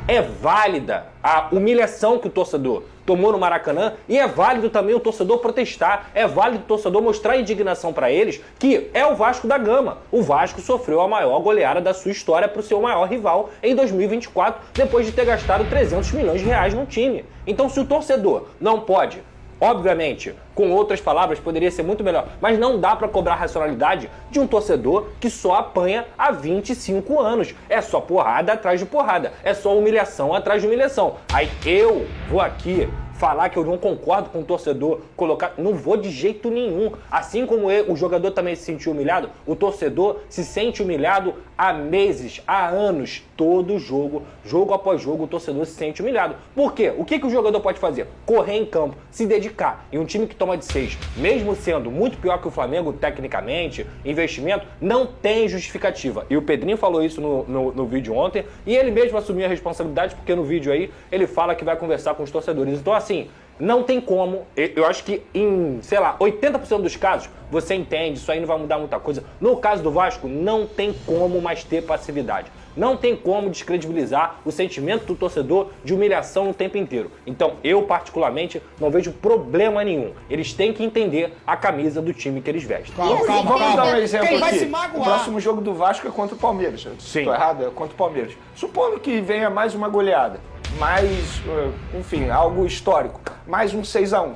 é válida a humilhação que o torcedor tomou no Maracanã e é válido também o torcedor protestar, é válido o torcedor mostrar indignação para eles, que é o Vasco da Gama. O Vasco sofreu a maior goleada da sua história para o seu maior rival em 2024, depois de ter gastado 300 milhões de reais no time. Então, se o torcedor não pode, obviamente, com outras palavras, poderia ser muito melhor, mas não dá pra cobrar a racionalidade de um torcedor que só apanha há 25 anos. É só porrada atrás de porrada, é só humilhação atrás de humilhação. Aí eu vou aqui falar que eu não concordo com o torcedor colocar... Não vou de jeito nenhum. Assim como o jogador também se sentiu humilhado, o torcedor se sente humilhado há meses, há anos. Todo jogo, jogo após jogo, o torcedor se sente humilhado. Por quê? O que o jogador pode fazer? Correr em campo, se dedicar. E um time que toma de 6, mesmo sendo muito pior que o Flamengo tecnicamente, investimento, não tem justificativa. E o Pedrinho falou isso no vídeo ontem, e ele mesmo assumiu a responsabilidade, porque no vídeo aí ele fala que vai conversar com os torcedores. Então, assim, não tem como, eu acho que em, sei lá, 80% dos casos, você entende, isso aí não vai mudar muita coisa. No caso do Vasco, não tem como mais ter passividade. Não tem como descredibilizar o sentimento do torcedor de humilhação o tempo inteiro. Então, eu particularmente não vejo problema nenhum. Eles têm que entender a camisa do time que eles vestem. Vamos dar um exemplo Quem aqui. vai se magoar? O próximo jogo do Vasco é contra o Palmeiras. Sim. Estou errado? É contra o Palmeiras. Supondo que venha mais uma goleada, mais, enfim, algo histórico, mais um 6-1.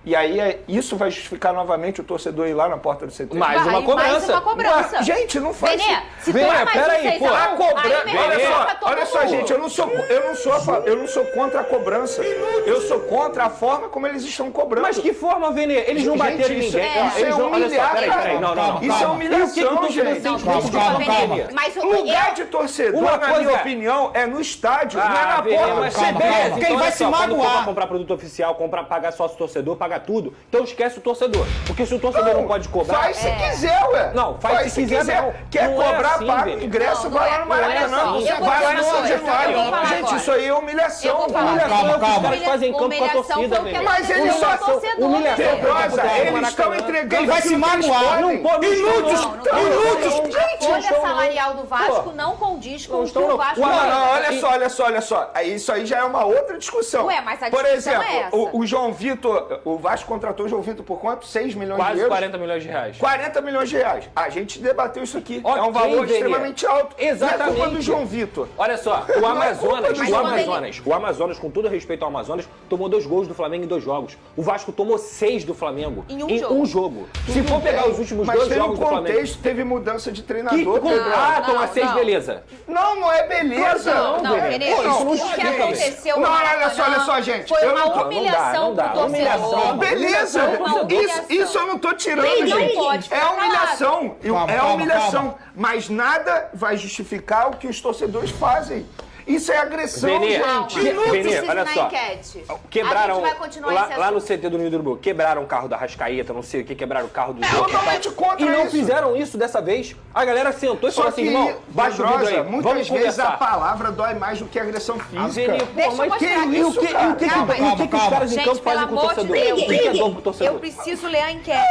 E aí isso vai justificar novamente o torcedor ir lá na porta do CT. Mais uma cobrança. Mais uma cobrança. Mas, gente, não faz Venê, se Venê, tomar mais peraí, um 6 pô, a a 1, cobrança- aí melhor Venê, pra todo Olha só, mundo. gente, eu não sou contra a cobrança. Eu sou contra a forma como eles estão cobrando. Mas que forma, Venê? Eles não bateram em Isso ninguém. é Eles não... Olha só, humilhar, peraí, cara. não. Isso é Calma. humilhação, gente. Não, Calma, desculpa, calma, Venê. calma. Mas Lugar de torcedor, Uma na minha coisa- opinião, é no estádio, não é na Venê, porta. mas Calma, beleza, calma. então, Quem olha vai só, se quando for magoar? pra comprar produto oficial, pagar sócio torcedor, paga tudo. Então esquece o torcedor. Porque se o torcedor não pode cobrar... Faz se quiser, ué. Não, faz se quiser, não. Quer Não é cobrar, assim, paga Venê. o ingresso, Não, vai não lá no é Maracanã. assim. Eu vou Vai lá dizer no uma São coisa, eu vou Januário. falar Gente, agora. isso aí é humilhação. Eu vou falar. Humilhação é o que os Calma. caras fazem em campo com a Humilhação torcida, foi o que Venê. Mas eles aconteceu só com o torcedor, humilhação. Venê. Pedrosa, eles Maracanã. estão entregando Quem vai se aquilo que eles magoar? podem. Minutos! A folha estão, não. salarial do Vasco Pô, não condiz com não o que estão, o não. Vasco Ué, ganha. Não, olha só. Aí isso aí já é uma outra discussão. Ué, mas a Por discussão exemplo, é essa. o João Vitor, o Vasco contratou o João Vitor por quanto? 6 milhões de Quase euros? 40 milhões de reais. 40 milhões de reais. A gente debateu isso aqui. Ok, é um valor Venê. extremamente alto. Exatamente. Não é culpa do João Vitor. Olha só, o Amazonas, com todo respeito ao Amazonas, tomou 2 gols do Flamengo em 2 jogos. O Vasco tomou 6 do Flamengo Em um um jogo. Se for pegar os últimos Mas 2 teve jogos do Flamengo... contexto, teve mudança de Que treinador. Pedro. toma não, 6, não. beleza. Não é beleza. Não, Venê. Venê, Pô, isso não o que explica, Venê. aconteceu no Não, Maracanã olha só, gente. foi Eu uma não tô- humilhação não dá, pro torcedor. humilhação. Beleza. Uma humilhação. Isso eu não tô tirando, Ele não gente. pode É ficar humilhação. Calma, É calma, humilhação. calma. Mas nada vai justificar o que os torcedores fazem. Isso é agressão, Venê, gente. Venê, olha na só. enquete. Quebraram, A gente vai continuar esse lá no assunto. CT do Ninho do Urubu, quebraram o carro da Rascaeta, não sei o que, quebraram o carro do É João. totalmente contra E não isso. fizeram isso dessa vez. A galera sentou e falou assim, irmão, baixa o vídeo aí, muitas vamos vezes a conversar. palavra dói mais do que a agressão física. Venê, Deixa pô, eu mas mostrar e o isso, que, cara. e o que, Calma, o que os caras em Gente, campo pelo fazem com o amor de torcedor? Deus. O que é dor pro torcedor? Eu preciso ler a enquete.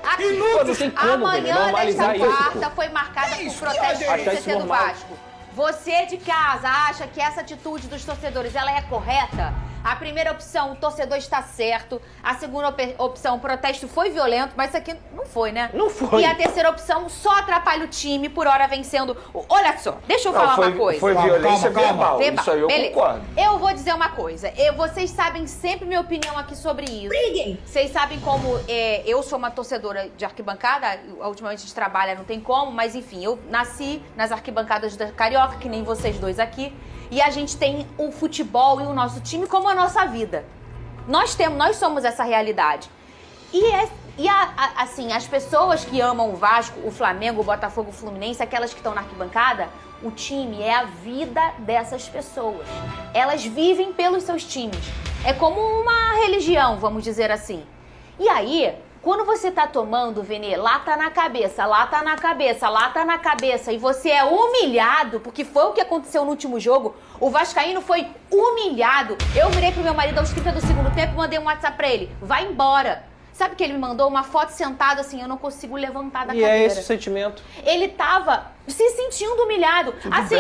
Aqui, Pô, não tem como, Venê, amanhã normalizar desta isso, quarta pô. foi marcada por protesto Achar do isso CT do normal. Vasco. Você de casa acha que essa atitude dos torcedores ela é correta? A primeira opção, o torcedor está certo. A segunda opção, o protesto foi violento, mas isso aqui não foi, né? Não foi. E a terceira opção, só atrapalha o time, por hora vencendo. Olha só, deixa eu falar uma coisa. Foi Calma, violência calma, calma. verbal. Isso aí eu Beleza. concordo. Eu vou dizer uma coisa. Vocês sabem sempre minha opinião aqui sobre isso. Vocês sabem como eu sou uma torcedora de arquibancada. Ultimamente a gente trabalha, não tem como. Mas enfim, eu nasci nas arquibancadas da Carioca, que nem vocês dois aqui. E a gente tem o futebol e o nosso time como a nossa vida. Nós somos essa realidade. Assim, as pessoas que amam o Vasco, o Flamengo, o Botafogo, o Fluminense, aquelas que estão na arquibancada, o time é a vida dessas pessoas. Elas vivem pelos seus times. É como uma religião, vamos dizer assim. E aí, quando você tá tomando, Venê, lá tá na cabeça, lá tá na cabeça, lá tá na cabeça, e você é humilhado, porque foi o que aconteceu no último jogo, o vascaíno foi humilhado. Eu virei pro meu marido aos 30 do segundo tempo e mandei um WhatsApp pra ele, vai embora. Sabe que ele me mandou uma foto sentado assim, eu não consigo levantar da E cadeira. é esse o sentimento. Ele tava se sentindo humilhado. Assim,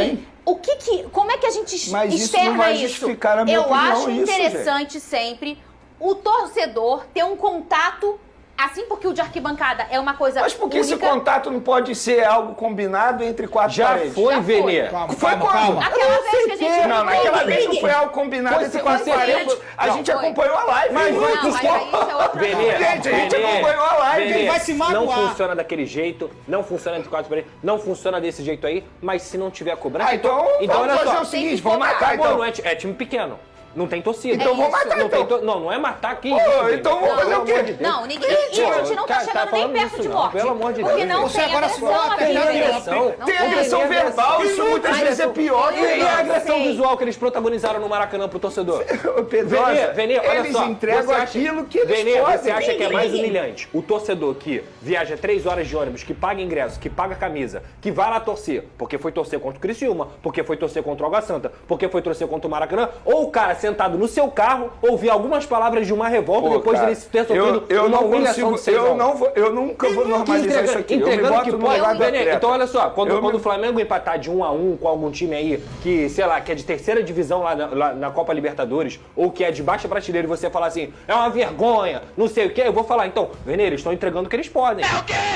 bem. como é que a gente Mas isso externa não vai isso? justificar, na minha Eu opinião, acho isso, interessante sempre o torcedor ter um contato, assim, porque o de arquibancada é uma coisa Mas por que única. esse contato não pode ser algo combinado entre quatro Já paredes? foi, Já Venê. Calma, Foi calma, quando? calma. Aquela vez que a gente... Não, naquela vez não Ninguém- foi algo combinado Foi entre sim, quatro foi sim. paredes. A Não, gente foi. acompanhou a live. Mas Não, muito mas aí isso é outra Venê, coisa. Gente, a gente Venê, acompanhou a live. Venê, Ele vai se magoar. Não funciona daquele jeito, não funciona entre quatro paredes, não funciona desse jeito aí, mas se não tiver cobrança... Ah, então vamos olha fazer só, o seguinte, tem que vamos cobrar. matar Acabou, então. não é time pequeno. Não tem torcida. Então vamos matar, não então. tem Não é matar aqui. então vamos fazer o quê? Não, ninguém. E a gente não tá Cara, chegando tá nem falando perto isso de não, morte. pelo amor de Porque Deus. não Você tem agora agressão fala, aqui. tem Venê. agressão. Não Tem agressão Tem verbal, isso muitas Mas vezes é pior que E a agressão sei. visual que eles protagonizaram no Maracanã pro torcedor? Pedrosa, Venê, olha eles só, entregam você acha- aquilo que eles Venê, podem. você acha que é mais humilhante o torcedor que viaja 3 horas de ônibus, que paga ingresso, que paga camisa, que vai lá torcer, porque foi torcer contra o Criciúma, porque foi torcer contra o Água Santa, porque foi torcer contra o Maracanã, ou o cara sentado no seu carro, ouvir algumas palavras de uma revolta depois cara, dele ter sofrido eu uma não humilhação consigo, de 6-1. eu nunca vou normalizar isso aqui. Eu me Entregando boto que no pode. lugar do Venê, atleta. então olha só, quando Eu me- o Flamengo empatar de 1-1 com algum time aí que, sei lá, que é de terceira divisão lá na Copa Libertadores, ou que é de baixa prateleira e você falar assim, é uma vergonha, não sei o quê, eu vou falar, então, Venê, eles estão entregando o que eles podem.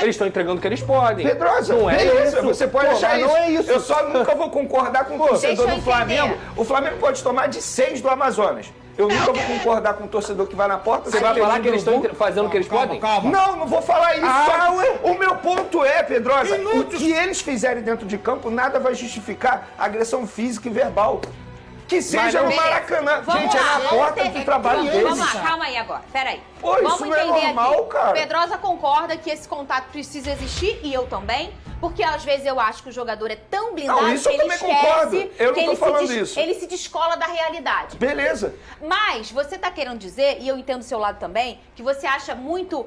Eles estão entregando o que eles podem. Pedrosa, não é beleza, isso. você pode Pô, achar mas isso. não é isso. Eu só nunca vou concordar com o torcedor deixa eu do Flamengo. entender. O Flamengo pode tomar de 6 do Amazonas. Eu nunca vou concordar com o torcedor que vai na porta. Você vai falar que eles estão fazendo o que eles podem? Calma. Não, não vou falar isso. Ah, Só o meu ponto é, Pedrosa, o que eles fizerem dentro de campo, nada vai justificar agressão física e verbal. Que seja no Beleza. Maracanã. Vamos Gente, lá, é na vamos porta ter- do trabalho Vamos deles. lá, calma aí agora. Peraí. Pô, Vamos isso não é entender normal, aqui. cara. Pedrosa concorda que esse contato precisa existir, e eu também, porque às vezes eu acho que o jogador é tão blindado Não, isso que eu ele também esquece concordo. Eu não que tô ele falando se isso. ele se descola da realidade. Beleza. Mas você tá querendo dizer, e eu entendo o seu lado também, que você acha muito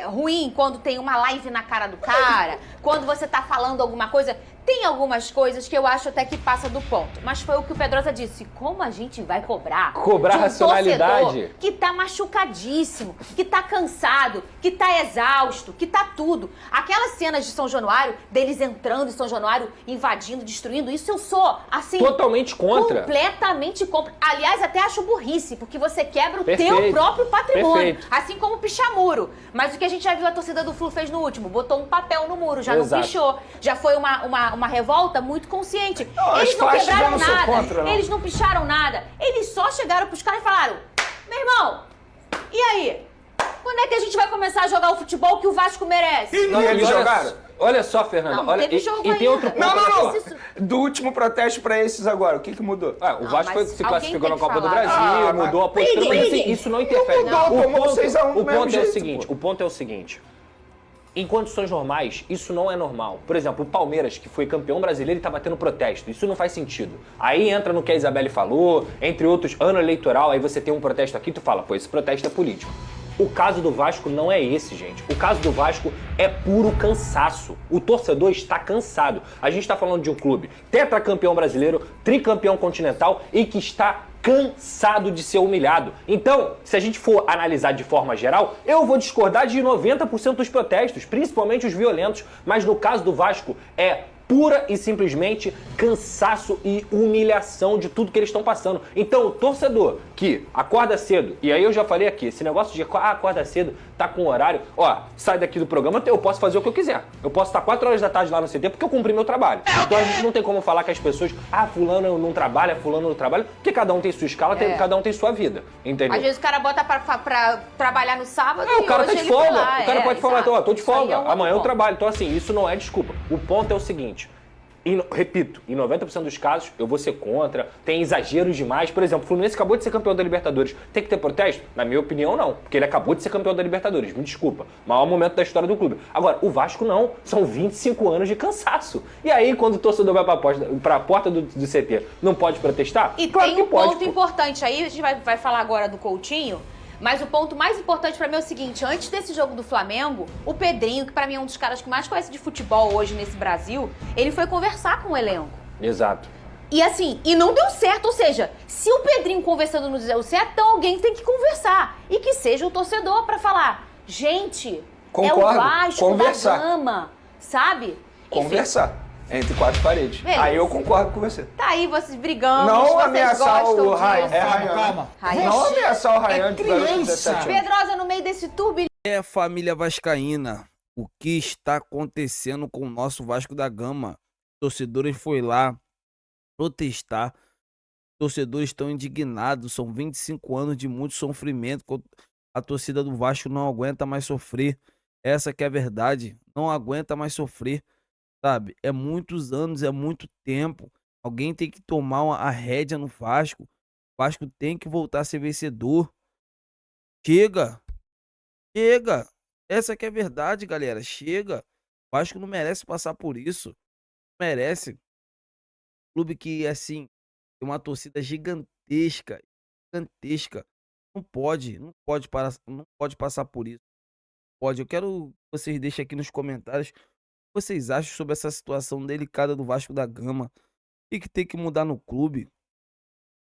ruim quando tem uma live na cara do cara, quando você tá falando alguma coisa. Tem algumas coisas que eu acho até que passa do ponto. Mas foi o que o Pedrosa disse. Como a gente vai cobrar? Cobrar de um racionalidade. torcedor que tá machucadíssimo, que tá cansado, que tá exausto, que tá tudo. Aquelas cenas de São Januário, deles entrando em São Januário, invadindo, destruindo, isso eu sou, assim... Totalmente contra. Completamente contra. Aliás, até acho burrice, porque você quebra o Perfeito. teu próprio patrimônio. Perfeito. Assim como pichar muro. Mas o que a gente já viu a torcida do Flu fez no último, botou um papel no muro, já Exato. não pichou. Já foi uma revolta muito consciente. Não, Eles as não faixas eu quebraram não sou nada, contra, não. eles não picharam nada. Eles só chegaram pros caras e falaram, meu irmão, e aí? Quando é que a gente vai começar a jogar o futebol que o Vasco merece? Não, E eles olha jogaram? só- Olha só, Fernanda. Não, olha, teve jogo e tem ainda. outro ponto. Não, olha não, só. Isso- não. Do último protesto pra esses agora, o que mudou? Ah, o Não, Vasco mas se alguém classificou na tem que Copa do falar. Brasil, Ah, mudou a mas- postura, mas assim, Briguem. isso não interfere. Não mudou, tomou 6 a 1 do o mesmo ponto é o jeito, seguinte, pô. o ponto é o seguinte. Em condições normais, isso não é normal. Por exemplo, o Palmeiras, que foi campeão brasileiro, está batendo protesto. Isso não faz sentido. Aí entra no que a Isabelle falou, entre outros, ano eleitoral, aí você tem um protesto aqui, tu fala, pô, esse protesto é político. O caso do Vasco não é esse, gente. O caso do Vasco é puro cansaço. O torcedor está cansado. A gente está falando de um clube tetracampeão brasileiro, tricampeão continental e que está cansado de ser humilhado. Então, se a gente for analisar de forma geral, eu vou discordar de 90% dos protestos, principalmente os violentos, mas no caso do Vasco é pura e simplesmente cansaço e humilhação de tudo que eles estão passando. Então, o torcedor que acorda cedo, e aí eu já falei aqui, esse negócio de acorda cedo, tá com horário, ó, sai daqui do programa, eu posso fazer o que eu quiser. Eu posso estar 4 horas da tarde lá no CT porque eu cumpri meu trabalho. Então a gente não tem como falar que as pessoas, fulano não trabalha, fulano não trabalha, porque cada um tem sua escala, cada um tem sua vida, entendeu? Às vezes o cara bota pra trabalhar no sábado O e cara hoje tá de ele foi folga. lá. O cara pode falar, exato. ó, tô de Isso aí folga, é um outro amanhã eu ponto. trabalho. Então, assim, isso não é desculpa. O ponto é o seguinte. Repito, em 90% dos casos, eu vou ser contra, tem exageros demais. Por exemplo, o Fluminense acabou de ser campeão da Libertadores. Tem que ter protesto? Na minha opinião, não. Porque ele acabou de ser campeão da Libertadores. Me desculpa. Maior momento da história do clube. Agora, o Vasco não. São 25 anos de cansaço. E aí, quando o torcedor vai pra porta do CT, não pode protestar? E Claro tem que um pode, ponto pô. importante aí, a gente vai falar agora do Coutinho, mas o ponto mais importante pra mim é o seguinte, antes desse jogo do Flamengo, o Pedrinho, que pra mim é um dos caras que mais conhece de futebol hoje nesse Brasil, ele foi conversar com o elenco. Exato. E assim, e não deu certo, ou seja, se o Pedrinho conversando não deu certo, então alguém tem que conversar. E que seja o torcedor pra falar, gente, Concordo, é o Vasco conversar. da Gama, sabe? Conversar entre quatro paredes. Beleza. Aí eu concordo com você. Tá aí vocês brigando, Não vocês ameaçar gostam o Ryan. disso. É Ryan. Calma. Ryan. Não ameaçar o Ryan É de garoto de criança. 17 anos. Pedrosa no meio desse turbilhão. É, família vascaína, o que está acontecendo com o nosso Vasco da Gama? Torcedores foi lá protestar, torcedores estão indignados, são 25 anos de muito sofrimento, a torcida do Vasco não aguenta mais sofrer, essa que é a verdade, não aguenta mais sofrer, sabe? É muitos anos, é muito tempo, alguém tem que tomar a rédea no Vasco, o Vasco tem que voltar a ser vencedor, chega! Chega! Essa que é a verdade, galera. Chega. O Vasco não merece passar por isso. Não merece. Clube que, assim, tem uma torcida gigantesca. Gigantesca. Não pode passar por isso. Pode. Eu quero que vocês deixem aqui nos comentários o que vocês acham sobre essa situação delicada do Vasco da Gama. O que tem que mudar no clube?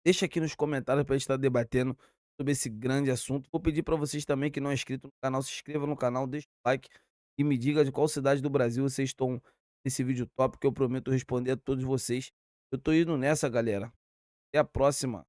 Deixa aqui nos comentários pra gente estar debatendo sobre esse grande assunto. Vou pedir para vocês também que não é inscrito no canal, se inscreva no canal, deixa o like e me diga de qual cidade do Brasil vocês estão nesse vídeo top, que eu prometo responder a todos vocês. Eu tô indo nessa, galera. Até a próxima.